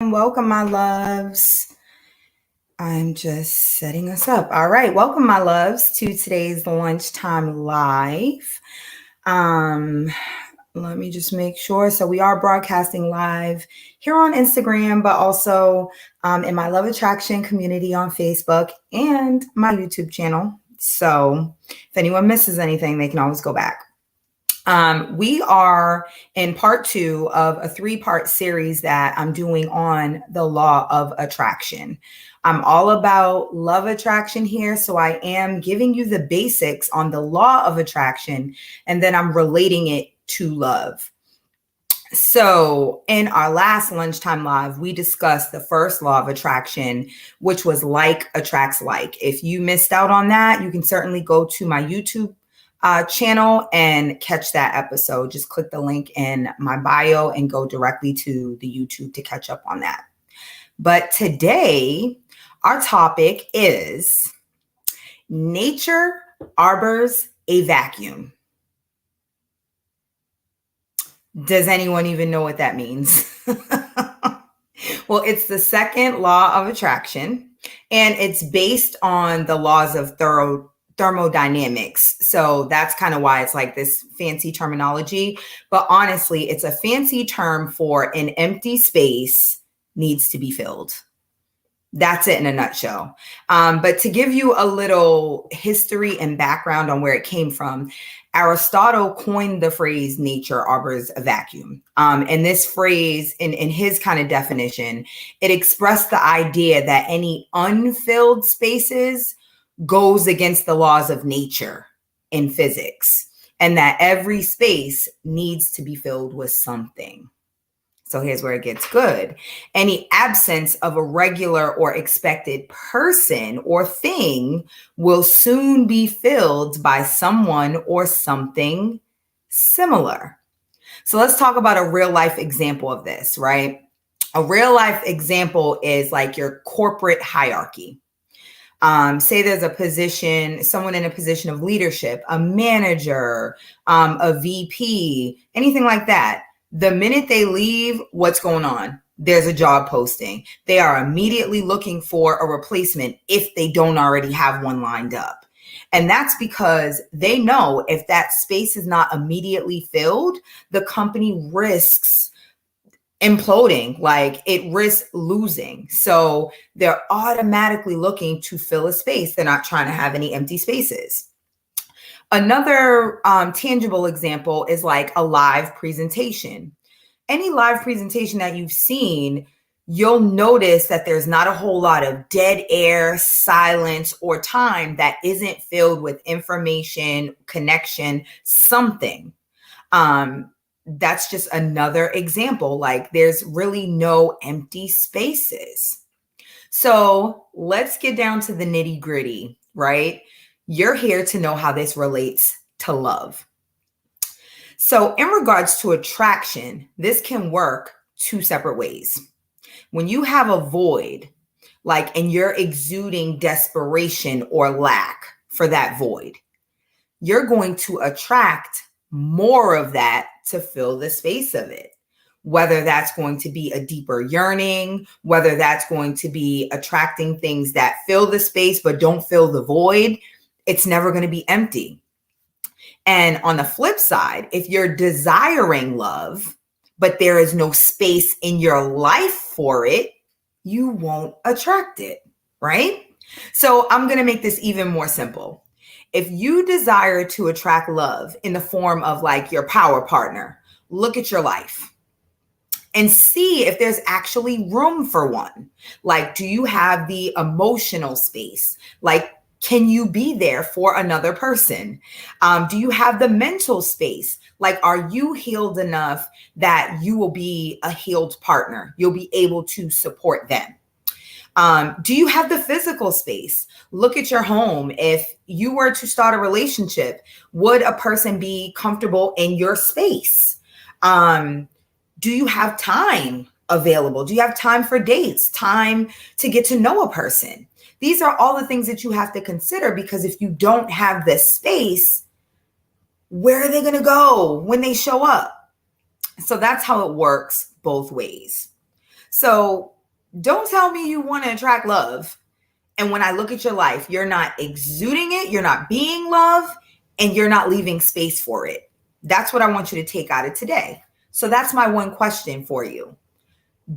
Welcome, my loves. I'm just setting us up. All right. Welcome, my loves, to today's lunchtime live. Let me just make sure. So we are broadcasting live here on Instagram, but also in my Love Attraction community on Facebook and my YouTube channel. So if anyone misses anything, they can always go back. We are in part 2 of a 3-part series that I'm doing on the law of attraction. I'm all about love attraction here, so I am giving you the basics on the law of attraction, and then I'm relating it to love. So in our last lunchtime live, we discussed the first law of attraction, which was like attracts like. If you missed out on that, you can certainly go to my YouTube channel and catch that episode. Just click the link in my bio and go directly to the YouTube to catch up on that. But today, our topic is nature arbors a vacuum. Does anyone even know what that means? Well, it's the second law of attraction, and it's based on the laws of thermodynamics. So that's kind of why it's like this fancy terminology. But honestly, it's a fancy term for an empty space needs to be filled. That's it in a nutshell. But to give you a little history and background on where it came from, Aristotle coined the phrase nature arbors a vacuum. And this phrase, in his kind of definition, it expressed the idea that any unfilled spaces goes against the laws of nature in physics, and that every space needs to be filled with something. So here's where it gets good. Any absence of a regular or expected person or thing will soon be filled by someone or something similar. So let's talk about a real life example of this, right? A real life example is like your corporate hierarchy. Say there's a position, someone in a position of leadership, a manager, a VP, anything like that. The minute they leave, what's going on? There's a job posting. They are immediately looking for a replacement if they don't already have one lined up. And that's because they know if that space is not immediately filled, the company risks imploding, like it risks losing. So they're automatically looking to fill a space. They're not trying to have any empty spaces. Another tangible example is like a live presentation. Any live presentation that you've seen, you'll notice that there's not a whole lot of dead air, silence, or time that isn't filled with information, connection, something. That's just another example. Like there's really no empty spaces. So let's get down to the nitty gritty, right? You're here to know how this relates to love. So in regards to attraction, this can work 2 separate ways. When you have a void, like, and you're exuding desperation or lack for that void, you're going to attract more of that to fill the space of it. Whether that's going to be a deeper yearning, whether that's going to be attracting things that fill the space but don't fill the void, it's never going to be empty. And on the flip side, if you're desiring love, but there is no space in your life for it, you won't attract it, right? So I'm going to make this even more simple. If you desire to attract love in the form of like your power partner, look at your life and see if there's actually room for one. Like, do you have the emotional space? Like, can you be there for another person? Do you have the mental space? Like, are you healed enough that you will be a healed partner? You'll be able to support them. Do you have the physical space? Look at your home. If you were to start a relationship, would a person be comfortable in your space? Do you have time available? Do you have time for dates? Time to get to know a person? These are all the things that you have to consider, because if you don't have the space, where are they going to go when they show up? So that's how it works both ways. So don't tell me you want to attract love. And when I look at your life, you're not exuding it, you're not being love, and you're not leaving space for it. That's what I want you to take out of today. So that's my one question for you.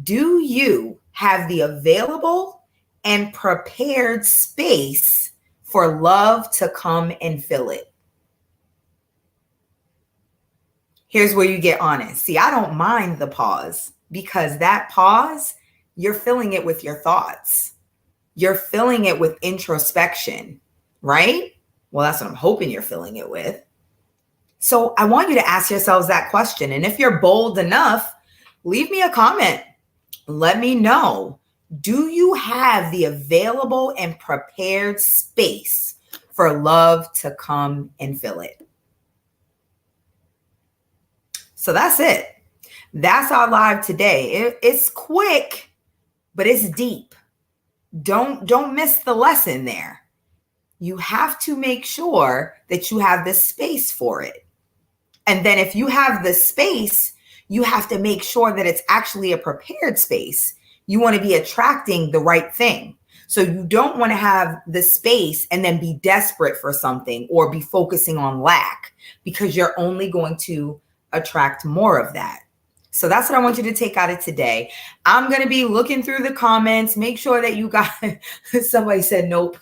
Do you have the available and prepared space for love to come and fill it? Here's where you get honest. See, I don't mind the pause, because that pause, you're filling it with your thoughts. You're filling it with introspection, right? Well, that's what I'm hoping you're filling it with. So I want you to ask yourselves that question. And if you're bold enough, leave me a comment. Let me know. Do you have the available and prepared space for love to come and fill it? So that's it. That's our live today. It's quick, but it's deep. Don't miss the lesson there. You have to make sure that you have the space for it. And then if you have the space, you have to make sure that it's actually a prepared space. You want to be attracting the right thing. So you don't want to have the space and then be desperate for something or be focusing on lack, because you're only going to attract more of that. So that's what I want you to take out of today. I'm going to be looking through the comments. Make sure that you got, somebody said nope.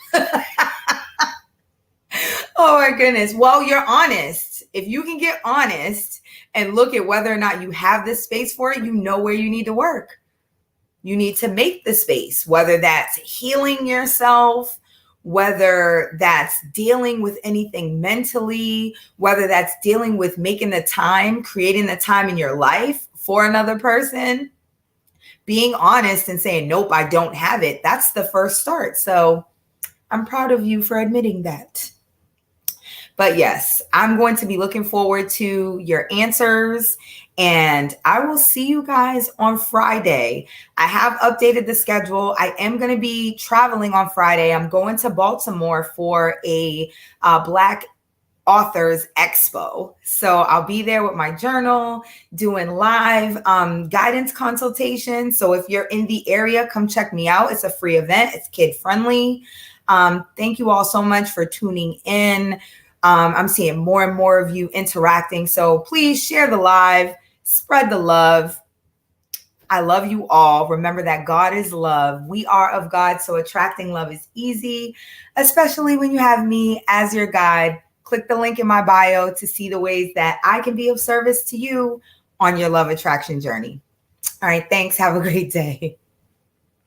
Oh my goodness. Well, you're honest. If you can get honest and look at whether or not you have this space for it, you know where you need to work. You need to make the space, whether that's healing yourself, whether that's dealing with anything mentally, whether that's dealing with making the time, creating the time in your life for another person. Being honest and saying, nope, I don't have it. That's the first start. So I'm proud of you for admitting that. But yes, I'm going to be looking forward to your answers, and I will see you guys on Friday. I have updated the schedule. I am going to be traveling on Friday. I'm going to Baltimore for a Black Authors Expo. So I'll be there with my journal, doing live guidance consultations. So if you're in the area, come check me out. It's a free event. It's kid friendly. Thank you all so much for tuning in. I'm seeing more and more of you interacting. So please share the live, spread the love. I love you all. Remember that God is love. We are of God. So attracting love is easy, especially when you have me as your guide. Click the link in my bio to see the ways that I can be of service to you on your love attraction journey. All right. Thanks. Have a great day.